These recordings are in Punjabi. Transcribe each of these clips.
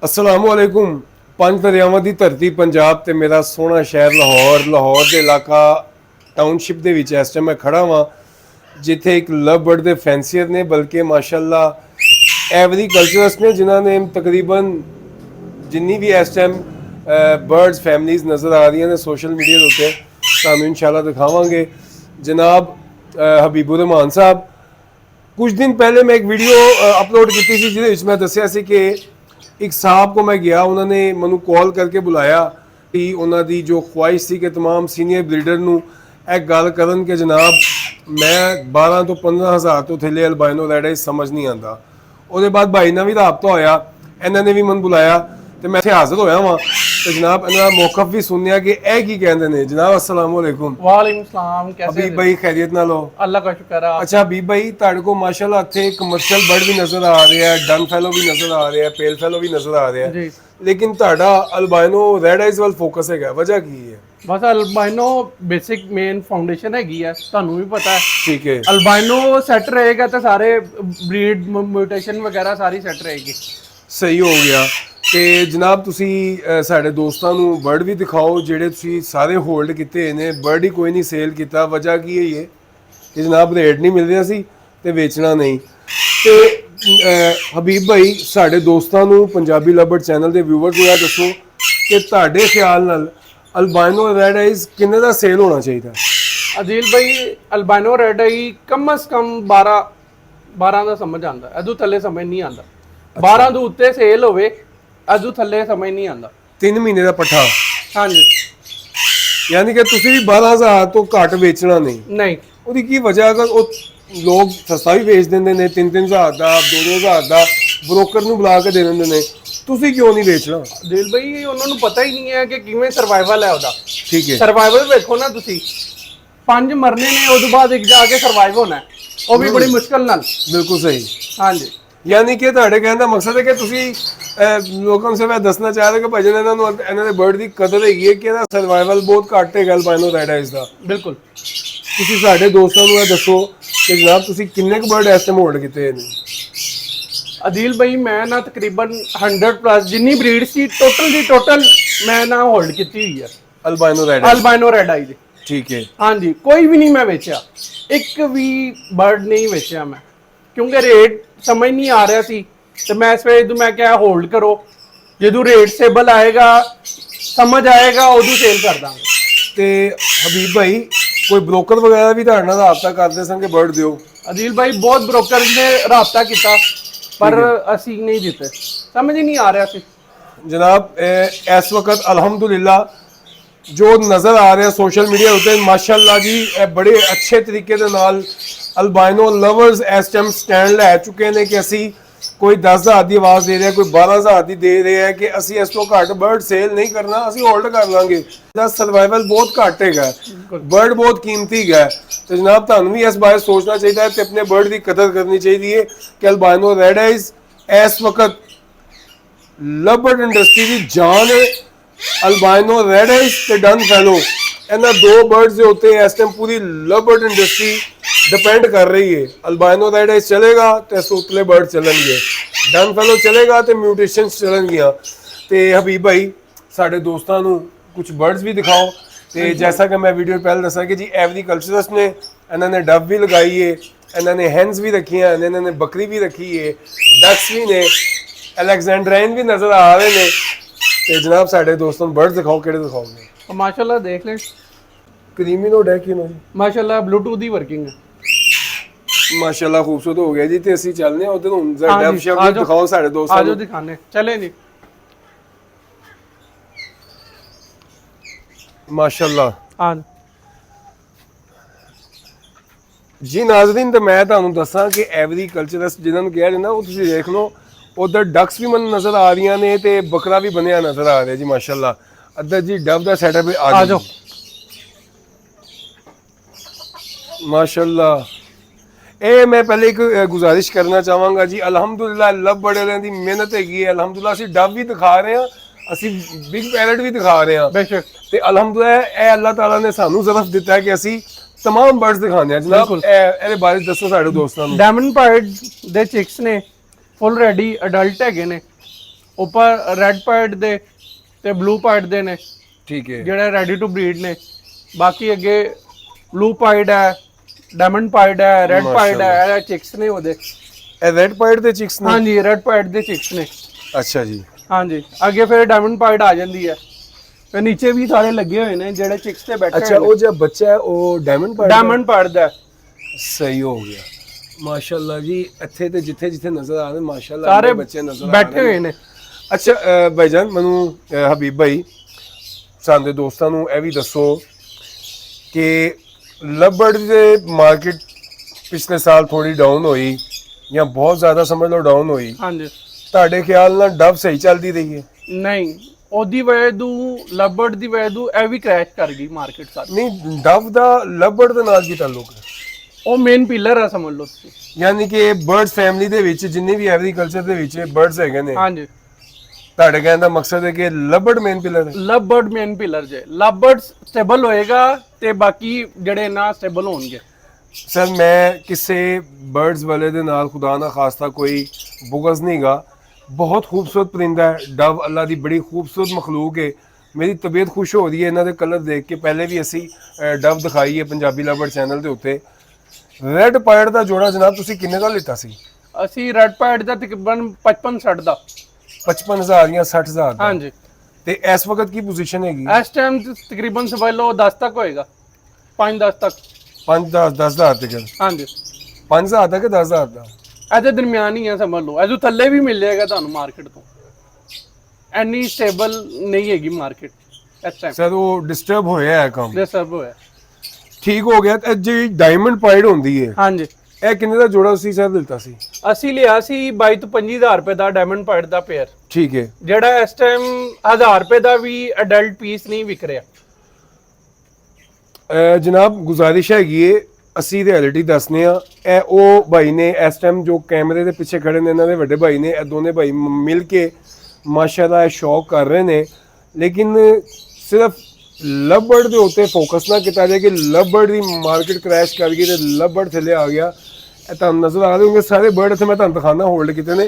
असलामुअलैकुम। पंज दरियावां दी धरती पंजाब ते मेरा सोहना शहर लाहौर लाहौर दे इलाका टाउनशिप दे विच इस टाइम मैं खड़ा वां जिथे एक लव बर्ड दे फैंसीयर ने बल्कि माशाल्लाह एवरीकल्चरस्ट ने जिन्होंने तकरीबन जिन्नी भी इस टाइम बर्ड्स फैमिलीज नज़र आ रही ने सोशल मीडिया के उत्ते तुहानूं इंशाल्लाह दिखावांगे। जनाब हबीबुर रहमान साहब कुछ दिन पहले मैं एक वीडियो अपलोड की थी जिहदे मैं दस्सिया सी कि एक साहब को मैं गया, उन्होंने मैनू कॉल करके बुलाया कि उन्होंने जो ख्वाहिश थी कि तमाम सीनियर ब्रीडर नू एक गल करन कि जनाब मैं 12 तो 15 हज़ार तो थले अल्बाइनो रेड आइज समझ नहीं आता। उसके बाद भाई ना भी रबता होया, इन्होंने भी मैं बुलाया तो मैं इत्थे हाजिर होया वां तो जनाब इन्होंने मौकफ भी सुनिया कि यह की कहते हैं। जनाब अस्सलाम वालेकुम। वालेकुम सलाम। कैसे हबीब भाई खैरियत नाल हो? अल्लाह का शुक्र है। अच्छा हबीब भाई तुहाडे को माशाल्लाह इत्थे कमर्शियल बर्ड भी नजर आ रहा है, डन फैलो भी नजर आ रहा है, पेल फैलो भी नजर आ रहा है जी। लेकिन तुहाडा अल्बाइनो रेड आइज वाल फोकस है, वजह की है? बस अल्बाइनो बेसिक मेन फाउंडेशन हैगी है, ਤੁਹਾਨੂੰ ਵੀ ਪਤਾ ਹੈ। ठीक है। अल्बाइनो सेट रहेगा तो सारे ब्रीड म्यूटेशन वगैरह सारी सेट रहेगी। सही हो गया। ਤੇ ਜਨਾਬ ਤੁਸੀਂ ਸਾਡੇ ਦੋਸਤਾਂ ਨੂੰ ਬਰਡ ਵੀ ਦਿਖਾਓ ਜਿਹੜੇ ਤੁਸੀਂ ਸਾਰੇ ਹੋਲਡ ਕੀਤੇ ਨੇ। ਬਰਡ ਹੀ ਕੋਈ ਨਹੀਂ ਸੇਲ ਕੀਤਾ, ਵਜ੍ਹਾ ਕੀ ਹੈ ਇਹ ਕਿ ਜਨਾਬ ਰੇਟ ਨਹੀਂ ਮਿਲ ਰਿਹਾ ਸੀ ਤੇ ਵੇਚਣਾ ਨਹੀਂ। ਤੇ ਹਬੀਬ ਭਾਈ ਸਾਡੇ ਦੋਸਤਾਂ ਨੂੰ ਪੰਜਾਬੀ ਲਵ ਬਰਡ ਚੈਨਲ ਦੇ ਵਿਊਅਰਸ ਨੂੰ ਇਹ ਦੱਸੋ ਕਿ ਤੁਹਾਡੇ ਖਿਆਲ ਨਾਲ ਅਲਬਾਈਨੋ ਰੈਡ ਆਈਜ਼ ਕਿੰਨੇ ਦਾ ਸੇਲ ਹੋਣਾ ਚਾਹੀਦਾ? ਅਦੀਲ ਭਾਈ ਅਲਬਾਈਨੋ ਰੈਡ ਆਈ ਕਮ ਸ ਕਮ 12 ਦਾ ਸਮਝ ਆਂਦਾ, ਅਦੂ ਥੱਲੇ ਸਮਝ ਨਹੀਂ ਆਂਦਾ। 12 ਦੇ ਉੱਤੇ ਸੇਲ ਹੋਵੇ, ਅਦੂ ਥੱਲੇ ਸਮਝ ਨਹੀਂ ਆਂਦਾ। 3 ਮਹੀਨੇ ਦਾ ਪੱਠਾ? ਹਾਂਜੀ। ਯਾਨੀ ਕਿ ਤੁਸੀਂ ਵੀ 12000 ਤੋਂ ਘੱਟ ਵੇਚਣਾ ਨਹੀਂ? ਨਹੀਂ। ਉਹਦੀ ਕੀ ਵਜ੍ਹਾ? ਅਗਰ ਉਹ ਲੋਕ ਸਸਤਾ ਵੀ ਵੇਚ ਦਿੰਦੇ ਨੇ 3-3000 ਦਾ 2-2000 ਦਾ ਬ੍ਰੋਕਰ ਨੂੰ ਬੁਲਾ ਕੇ ਦੇ ਦਿੰਦੇ ਨੇ, ਤੁਸੀਂ ਕਿਉਂ ਨਹੀਂ ਵੇਚਣਾ? ਦਿਲ ਭਾਈ ਉਹਨਾਂ ਨੂੰ ਪਤਾ ਹੀ ਨਹੀਂ ਹੈ ਕਿ ਕਿਵੇਂ ਸਰਵਾਈਵਲ ਹੈ ਉਹਦਾ। ਠੀਕ ਹੈ। ਸਰਵਾਈਵਲ ਵੇਖੋ ਨਾ ਤੁਸੀਂ, 5 ਮਰਨੇ ਨੇ ਉਹਦੇ ਬਾਅਦ ਇੱਕ ਜਾ ਕੇ ਸਰਵਾਈਵ ਹੋਣਾ, ਉਹ ਵੀ ਬੜੀ ਮੁਸ਼ਕਲ ਨਾਲ। ਬਿਲਕੁਲ ਸਹੀ। ਹਾਂਜੀ। ਯਾਨੀ ਕਿ ਤੁਹਾਡੇ ਕਹਿਣ ਦਾ ਮਕਸਦ ਹੈ ਕਿ ਤੁਸੀਂ ਲੋਕਾਂ ਨੂੰ ਮੈਂ ਦੱਸਣਾ ਚਾਹ ਰਹੇ ਕਿ ਭਾਜੀ ਇਹਨਾਂ ਨੂੰ ਇਹਨਾਂ ਦੇ ਬਰਡ ਦੀ ਕਦਰ ਹੈਗੀ ਹੈ ਕਿ ਇਹਦਾ ਸਰਵਾਈਵਲ ਬਹੁਤ ਘੱਟ ਹੈਗਾ ਅਲਬਾਈਨੋ ਰੈਡ ਆਈਜ਼ ਦਾ। ਬਿਲਕੁਲ। ਤੁਸੀਂ ਸਾਡੇ ਦੋਸਤਾਂ ਨੂੰ ਇਹ ਦੱਸੋ ਕਿ ਜਨਾਬ ਤੁਸੀਂ ਕਿੰਨੇ ਕੁ ਬਰਡ ਇਸ ਟਾਈਮ ਹੋਲਡ ਕੀਤੇ ਨੇ? ਅਦੀਲ ਭਾਈ ਮੈਂ ਨਾ ਤਕਰੀਬਨ 100 ਪਲੱਸ ਜਿੰਨੀ ਬਰੀਡ ਸੀ ਟੋਟਲ ਮੈਂ ਨਾ ਹੋਲਡ ਕੀਤੀ ਹੋਈ ਹੈ ਅਲਬਾਈਨੋ ਰੈਡ ਆਈ ਦੀ। ਠੀਕ ਹੈ। ਹਾਂਜੀ, ਕੋਈ ਵੀ ਨਹੀਂ ਮੈਂ ਵੇਚਿਆ, ਇੱਕ ਵੀ ਬਰਡ ਨਹੀਂ ਵੇਚਿਆ ਮੈਂ, ਕਿਉਂਕਿ ਰੇਟ ਸਮਝ ਨਹੀਂ ਆ ਰਿਹਾ ਸੀ ਤੇ ਮੈਂ ਇਸ ਵੇਲੇ ਮੈਂ ਕਿਹਾ ਹੋਲਡ ਕਰੋ, ਜਦੋਂ ਰੇਟ ਸਟੇਬਲ ਆਏਗਾ ਸਮਝ ਆਏਗਾ ਉਦੋਂ ਸੇਲ ਕਰ ਦਾਂਗੇ। ਤੇ ਹਬੀਬ ਭਾਈ ਕੋਈ ਬ੍ਰੋਕਰ ਵਗੈਰਾ ਵੀ ਤੁਹਾਡੇ ਨਾਲ ਰਾਬਤਾ ਕਰਦੇ ਸਨ ਕਿ ਬਰਡ ਦਿਓ? ਅਦੀਲ ਭਾਈ ਬਹੁਤ ਬ੍ਰੋਕਰ ਨੇ ਰਾਬਤਾ ਕੀਤਾ ਪਰ ਅਸੀਂ ਨਹੀਂ ਜਿੱਤੇ, ਸਮਝ ਹੀ ਨਹੀਂ ਆ ਰਿਹਾ ਸੀ। ਜਨਾਬ ਇਸ ਵਕਤ ਅਲਹਮਦੁਲਿल्लाह जो नज़र आ रहे हैं सोशल मीडिया होते हैं माशाल्लाह जी बड़े अच्छे तरीके ਦੇ ਨਾਲ ਅਲਬਾਈਨੋ ਲਵਰਸ ਇਸ ਟਾਈਮ ਸਟੈਂਡ ਲੈ ਚੁੱਕੇ ਨੇ ਕਿ ਅਸੀਂ ਕੋਈ 10,000 ਦੀ ਆਵਾਜ਼ ਦੇ ਰਿਹਾ, ਕੋਈ 12,000 ਦੀ ਦੇ ਰਿਹਾ ਕਿ ਅਸੀਂ ਇਸ ਤੋਂ ਘੱਟ ਬਰਡ ਸੇਲ ਨਹੀਂ ਕਰਨਾ, ਅਸੀਂ ਹੋਲਡ ਕਰ ਲਾਂਗੇ। ਇਹਦਾ ਸਰਵਾਈਵਲ ਬਹੁਤ ਘੱਟ ਹੈਗਾ, ਬਰਡ ਬਹੁਤ ਕੀਮਤੀ ਹੈਗਾ। ਤੇ ਜਨਾਬ ਤੁਹਾਨੂੰ ਵੀ ਇਸ ਬਾਰੇ ਸੋਚਣਾ ਚਾਹੀਦਾ ਹੈ ਤੇ ਆਪਣੇ ਬਰਡ ਦੀ ਕਦਰ ਕਰਨੀ ਚਾਹੀਦੀ ਹੈ ਕਿ ਅਲਬਾਈਨੋ ਰੈਡ ਆਈਜ਼ ਇਸ ਵਕਤ ਲਵ ਬਰਡ ਇੰਡਸਟਰੀ ਦੀ ਜਾਨ ਹੈ। ਅਲਬਾਈਨੋ ਰੈਡ ਆਈਜ਼ ਤੇ ਡਨ ਫੈਲੋ ਇਹਨਾਂ ਦੋ ਬਰਡਸ ਦੇ ਉੱਤੇ ਇਸ ਟਾਈਮ ਪੂਰੀ ਲਵ ਬਰਡ ਇੰਡਸਟਰੀ डिपेंड कर रही है। अल्बाइनो रेड आइज चलेगा तो सूतले बर्ड चलेंगे, डन फैलो चलेगा तो म्यूटेशंस चलेंगियां। तो हबीब भाई साढ़े दोस्तों को कुछ बर्ड्स भी दिखाओ। तो जैसा कि मैं वीडियो पहले दसा कि जी एवरीकल्चरस्ट ने इन्होंने डब भी लगाई है, इन्होंने हैंस भी रखी हैं, इन्होंने बकरी भी रखी है, डक्स भी ने, अलेक्जेंड्राइन भी नज़र आ रहे हैं। तो जनाब साढ़े दोस्तों को बर्ड्स दिखाओ, कि दिखाओगे? माशाल्लाह देख लें, क्रीमिनो डैकिनो माशाल्लाह ब्लूटूथ की वर्किंग है, माशाल्लाह खूबसूरत हो गया जी। ते ਅਸੀਂ ਚੱਲਨੇ ਆ ਉਧਰ ਹੁਣ ਡੈਫ ਸ਼ੈਫ ਨੂੰ ਦਿਖਾਓ ਸਾਡੇ ਦੋਸਤਾਂ ਨੂੰ। ਆਜੋ ਦਿਖਾਣੇ ਚਲੇ ਜੀ। ਮਾਸ਼ਾਅੱਲਾ। ਹਾਂ ਜੀ ਨਾਜ਼ਰੀਨ ਤੇ ਮੈਂ ਤੁਹਾਨੂੰ ਦੱਸਾਂ ਕਿ ਐਵਰੀਕਲਚਰਸ ਜਿਨ੍ਹਾਂ ਨੂੰ ਕਹਿ ਰਹੇ ਨਾ ਉਹ ਤੁਸੀਂ ਦੇਖ ਲਓ, ਉਧਰ ਡਕਸ ਵੀ ਮੈਨੂੰ ਨਜ਼ਰ ਆ ਰਹੀਆਂ ਨੇ ਤੇ ਬੱਕਰਾ ਵੀ ਬਣਿਆ ਨਜ਼ਰ ਆ ਰਿਹਾ ਜੀ ਮਾਸ਼ਾਅੱਲਾ। ਅੱਧਾ ਜੀ ਡਬ ਦਾ ਸੈਟਅਪ ਆ ਜਾਓ ਮਾਸ਼ਾਅੱਲਾ। ਇਹ ਮੈਂ ਪਹਿਲੇ ਇੱਕ ਗੁਜ਼ਾਰਿਸ਼ ਕਰਨਾ ਚਾਹਾਂਗਾ ਜੀ, ਅਲਹਮਦੁਲਿल्लाह ਲਵ ਬਰਡ ਵਾਲਿਆਂ ਦੀ ਮਿਹਨਤ ਹੈਗੀ ਹੈ। ਅਲਹਮਦੁਲਿल्लाह ਅਸੀਂ ਡਬ ਵੀ ਦਿਖਾ ਰਹੇ ਹਾਂ, ਅਸੀਂ ਬਿਗ ਪੈਰਟ ਵੀ ਦਿਖਾ ਰਹੇ ਹਾਂ ਬੇਸ਼ੱਕ। ਤੇ ਅਲਹਮਦੁਲਿल्लाह ਇਹ ਅੱਲਾਹ ਤਾਲਾ ਨੇ ਸਾਨੂੰ ਜ਼ਰਫ ਦਿੱਤਾ ਹੈ ਕਿ ਅਸੀਂ तमाम बर्ड्स दिखाने जनाब ਇਹਦੇ ਬਾਰੇ ਦੱਸੋ ਸਾਡੇ ਦੋਸਤਾਂ ਨੂੰ। ਡਾਇਮੰਡ ਪਾਇਡ ਦੇ ਚਿਕਸ ਨੇ ਫੁੱਲ ਰੈਡੀ ਅਡਲਟ ਹੈਗੇ ਨੇ, ਉੱਪਰ ਰੈੱਡ ਪਾਰਟ ਦੇ ਤੇ ਬਲੂ ਪਾਰਟ ਦੇ ਨੇ, ਠੀਕ ਹੈ। ਜਿਹੜੇ ਰੈਡੀ ਟੂ ਬਰੀਡ ਨੇ। ਬਾਕੀ ਅੱਗੇ ਬਲੂ ਪਾਰਟ ਹੈ, ਡਾਇਮੰਡ ਪਾਰਟ ਹੈ, ਰੈੱਡ ਪਾਰਟ ਹੈ, ਇਹ ਚਿਕਸ ਨੇ ਉਹਦੇ। ਇਹ ਰੈਡ ਪਾਇਟ ਦੇ ਚਿਕਸ ਨੇ? ਹਾਂਜੀ, ਰੈੱਡ ਪਾਰਟ ਦੇ ਚਿਕਸ ਨੇ। ਅੱਛਾ ਜੀ। ਹਾਂਜੀ, ਅੱਗੇ ਫਿਰ ਡਾਇਮੰਡ ਪਾਰਟ ਆ ਜਾਂਦੀ ਹੈ। ਤੇ ਨੀਚੇ ਵੀ ਸਾਰੇ ਲੱਗੇ ਹੋਏ ਨੇ ਜਿਹੜੇ ਚਿਕਸ ਤੇ ਬੈਠੇ ਅੱਛਾ, ਉਹ ਜਿਹੜਾ ਬੱਚਾ ਹੈ ਉਹ ਡਾਇਮੰਡ ਪਾਇਟ? ਡਾਇਮੰਡ ਪਾਰਟ ਦਾ। ਸਹੀ ਹੋ ਗਿਆ, ਮਾਸ਼ਾਅੱਲਾ ਜੀ। ਇੱਥੇ ਤੇ ਜਿੱਥੇ ਜਿੱਥੇ ਨਜ਼ਰ ਆ ਰਹੇ ਮਾਸ਼ਾਅੱਲਾ ਸਾਰੇ ਬੱਚੇ ਨਜ਼ਰ ਆ ਰਹੇ ਬੈਠੇ ਹੋਏ ਨੇ। ਅੱਛਾ ਭਾਈਜਾਨ, ਮੈਨੂੰ ਹਬੀਬ ਭਾਈ ਸਾਡੇ ਦੋਸਤਾਂ ਨੂੰ ਇਹ ਵੀ ਦੱਸੋ ਕਿ ਲਵਬਰਡ ਦੇ ਮਾਰਕੀਟ ਪਿਛਲੇ ਸਾਲ ਥੋੜੀ ਡਾਊਨ ਹੋਈ ਜਾਂ ਬਹੁਤ ਜ਼ਿਆਦਾ ਸਮਝ ਲਓ ਡਾਊਨ ਹੋਈ, ਹਾਂਜੀ। ਤੁਹਾਡੇ ਖਿਆਲ ਨਾਲ ਡਵ ਸਹੀ ਚੱਲਦੀ ਰਹੀ ਹੈ? ਨਹੀਂ, ਉਹਦੀ ਵਜ੍ਹਾ ਤੋਂ ਲਵਬਰਡ ਦੀ ਵਜ੍ਹਾ ਤੋਂ ਇਹ ਵੀ ਕ੍ਰੈਸ਼ ਕਰ ਗਈ ਮਾਰਕੀਟ ਸਾਰੀ। ਨਹੀਂ, ਡਵ ਦਾ ਲਵਬਰਡ ਦੇ ਨਾਲ ਕੀ ਤਾਲੁਕ ਹੈ? ਉਹ ਮੇਨ ਪਿਲਰ ਹੈ ਸਮਝ ਲਓ ਤੁਸੀਂ। ਯਾਨੀ ਕਿ ਬਰਡਸ ਫੈਮਿਲੀ ਦੇ ਵਿੱਚ ਜਿੰਨੇ ਵੀ ਐਗਰੀਕਲਚਰ ਦੇ ਵਿੱਚ ਬਰਡਸ ਹੈਗੇ ਨੇ, ਹਾਂਜੀ, ਤੁਹਾਡੇ ਕਹਿਣ ਦਾ ਮਕਸਦ ਹੈ ਕਿ ਲਵਬਰਡ ਮੇਨ ਪਿਲਰ ਹੈ? ਲਵਬਰਡ ਮੇਨ ਪਿਲਰ ਜੇ। ਲਵਬਰਡ ਸਟੇਬਲ ਹੋਏਗਾ ਤੇ ਬਾਕੀ ਜਿਹੜੇ ਨਾ ਸਟੇਬਲ ਹੋਣਗੇ। ਸਰ, ਮੈਂ ਕਿਸੇ ਬਰਡਸ ਵਾਲੇ ਦੇ ਨਾਲ ਖੁਦਾ ਨਾ ਖਾਸਤਾ ਕੋਈ ਬੁਗਜ਼ ਨਹੀਂਗਾ। ਬਹੁਤ ਖੂਬਸੂਰਤ ਪਰਿੰਦਾ ਹੈ ਡਵ, ਅੱਲਾ ਦੀ ਬੜੀ ਖੂਬਸੂਰਤ ਮਖਲੂਕ ਹੈ। ਮੇਰੀ ਤਬੀਅਤ ਖੁਸ਼ ਹੋ ਰਹੀ ਹੈ ਇਹਨਾਂ ਦੇ ਕਲਰ ਦੇਖ ਕੇ। ਪਹਿਲੇ ਵੀ ਅਸੀਂ ਡਵ ਦਿਖਾਈ ਹੈ ਪੰਜਾਬੀ ਲਵਬਰਡ ਚੈਨਲ ਦੇ ਉੱਤੇ। ਰੈੱਡ ਪਾਇਟ ਦਾ ਜੋੜਾ ਜਨਾਬ ਤੁਸੀਂ ਕਿੰਨੇ ਦਾ ਲਿੱਤਾ ਸੀ? ਅਸੀਂ ਰੈੱਡ ਪਾਇਟ ਦਾ ਤਕਰੀਬਨ 55-60 ਦਾ। 55,000 ਜਾਂ 60,000 ਦਾ? ਹਾਂਜੀ। ਤੇ ਇਸ ਵਕਤ ਕੀ ਪੋਜੀਸ਼ਨ ਹੈਗੀ? ਇਸ ਟਾਈਮ ਤਕਰੀਬਨ ਸਮਝ ਲਓ 10 ਤੱਕ ਹੋਏਗਾ, 5-10 ਤੱਕ। 5-10,000 ਤੱਕ? ਹਾਂਜੀ, 5,000 ਦਾ ਕਿ 10,000 ਦਾ? ਇਹਦੇ ਦਰਮਿਆਨ ਹੀ ਹੈ ਸਮਝ ਲਓ। ਇਹਦੇ ਥੱਲੇ ਵੀ ਮਿਲ ਜਾਏਗਾ ਤੁਹਾਨੂੰ ਮਾਰਕੀਟ ਤੋਂ। ਐਨੀ ਸਟੇਬਲ ਨਹੀਂ ਹੈਗੀ ਮਾਰਕੀਟ ਇਸ ਟਾਈਮ। ਸਰ, ਉਹ ਡਿਸਟਰਬ ਹੋਇਆ ਹੈ ਕੰਮ? ਦੇ ਸਭ ਹੋਇਆ, ਠੀਕ ਹੋ ਗਿਆ। ਤੇ ਜਿਹੜੀ ਡਾਇਮੰਡ ਪਾਇਟ ਹੁੰਦੀ ਹੈ, ਹਾਂਜੀ। ਇਹ ਕਿੰਨੇ ਦਾ ਜੋੜਾ ਸੀ ਸਰ ਲਿੱਤਾ ਸੀ? ਅਸੀਂ ਲਿਆ ਸੀ 22 ਤੋਂ 25,000 ਰੁਪਏ ਦਾ ਡਾਇਮੰਡ ਪਾਇਟ ਦਾ ਪੇਅਰ, ਠੀਕ ਹੈ। ਜਿਹੜਾ ਇਸ ਟਾਈਮ 1000 ਰੁਪਏ ਦਾ ਵੀ ਅਡਲਟ ਪੀਸ ਨਹੀਂ ਵਿਕ ਰਿਹਾ। ਜਨਾਬ ਗੁਜ਼ਾਰਿਸ਼ ਹੈਗੀ ਏ, ਅਸੀਂ ਰਿਐਲਿਟੀ ਦੱਸਨੇ ਆ। ਇਹ ਉਹ ਭਾਈ ਨੇ ਇਸ ਟਾਈਮ ਜੋ ਕੈਮਰੇ ਦੇ ਪਿੱਛੇ ਖੜੇ ਨੇ, ਇਹਨਾਂ ਦੇ ਵੱਡੇ ਭਾਈ ਨੇ। ਇਹ ਦੋਨੇ ਭਾਈ ਮਿਲ ਕੇ ਮਾਸ਼ਾਅੱਲਾ ਇਹ ਸ਼ੌਕ ਕਰ ਰਹੇ ਨੇ। ਲੇਕਿਨ ਸਿਰਫ ਲਵਬਰਡ ਦੇ ਉੱਤੇ ਫੋਕਸ ਨਾ ਕੀਤਾ ਜਾਏ ਕਿ ਲਵਬਰਡ ਦੀ ਮਾਰਕੀਟ ਕ੍ਰੈਸ਼ ਕਰ ਗਈ ਤੇ ਲਵਬਰਡ ਥੱਲੇ ਆ ਗਿਆ। ਇਹ ਤੁਹਾਨੂੰ ਨਜ਼ਰ ਆ ਰਹੇ ਹੋਣਗੇ ਸਾਰੇ ਬਰਡ ਇੱਥੇ ਮੈਂ ਤੁਹਾਨੂੰ ਦਿਖਾਣਾ ਹੋਲਡ ਕੀਤੇ ਨੇ।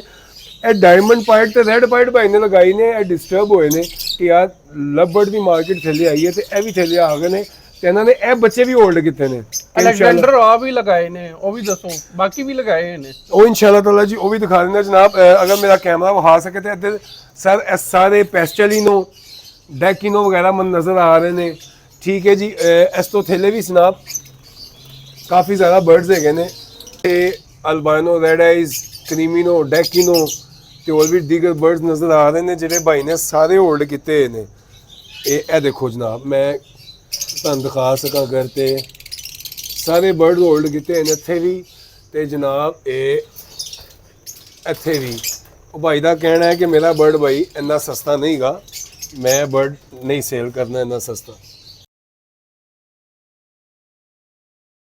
ਇਹ ਡਾਇਮੰਡ ਪਾਇਟ ਤੇ ਰੈੱਡ ਪਾਇਟ ਭਾਈ ਨੇ ਲਗਾਈ ਨੇ। ਇਹ ਡਿਸਟਰਬ ਹੋਏ ਨੇ ਕਿ ਯਾਰ ਲਵਬਰਡ ਦੀ ਮਾਰਕੀਟ ਥੱਲੇ ਆਈ ਹੈ ਤੇ ਇਹ ਵੀ ਥੱਲੇ ਆ ਗਏ ਨੇ ਤੇ ਇਹਨਾਂ ਨੇ ਇਹ ਬੱਚੇ ਵੀ ਹੋਲਡ ਕੀਤੇ ਨੇ। ਅਲੈਗਜ਼ੈਂਡਰ ਆ ਵੀ ਲਗਾਏ ਨੇ, ਉਹ ਵੀ ਦੱਸੋ। ਬਾਕੀ ਵੀ ਲਗਾਏ ਨੇ ਉਹ ਇਨਸ਼ਾਅੱਲਾ ਤਾਲਾ ਜੀ ਉਹ ਵੀ ਦਿਖਾ ਦਿੰਦੇ ਜਨਾਬ। ਅਗਰ ਮੇਰਾ ਕੈਮਰਾ ਵਿਖਾ ਸਕੇ ਤੇ ਇੱਧਰ ਸਰ ਇਹ ਸਾਰੇ ਪੈਸਟਲੀਨੋ ਡੈਕਿਨੋ ਵਗੈਰਾ ਮਨ ਨਜ਼ਰ ਆ ਰਹੇ ਨੇ। ਠੀਕ ਹੈ ਜੀ। ਇਸ ਤੋਂ ਥੱਲੇ ਵੀ ਜਨਾਬ ਕਾਫੀ ਜ਼ਿਆਦਾ ਬਰਡਸ ਹੈਗੇ ਨੇ ਤੇ ਅਲਬਾਈਨੋ, ਰੈਡ ਆਈਜ਼, ਕ੍ਰੀਮੀਨੋ, ਡੈਕਿਨੋ ਤੇ ਹੋਰ ਵੀ ਦੀਗਰ ਬਰਡਸ ਨਜ਼ਰ ਆ ਰਹੇ ਨੇ ਜਿਹੜੇ ਭਾਈ ਨੇ ਸਾਰੇ ਹੋਲਡ ਕੀਤੇ ਨੇ। ਇਹ ਦੇਖੋ ਜਨਾਬ, ਮੈਂ ਤੁਹਾਨੂੰ ਦਿਖਾ ਸਕਾਂ ਅਗਰ ਤੇ ਸਾਰੇ ਬਰਡ ਹੋਲਡ ਕੀਤੇ ਨੇ ਇੱਥੇ ਵੀ ਤੇ ਜਨਾਬ ਇਹ ਇੱਥੇ ਵੀ। ਉਹ ਭਾਈ ਦਾ ਕਹਿਣਾ ਹੈ ਕਿ ਮੇਰਾ ਬਰਡ ਭਾਈ ਇੰਨਾ ਸਸਤਾ ਨਹੀਂਗਾ, ਮੈਂ ਬਰਡ ਨਹੀਂ ਸੇਲ ਕਰਨਾ ਇੰਨਾ ਸਸਤਾ।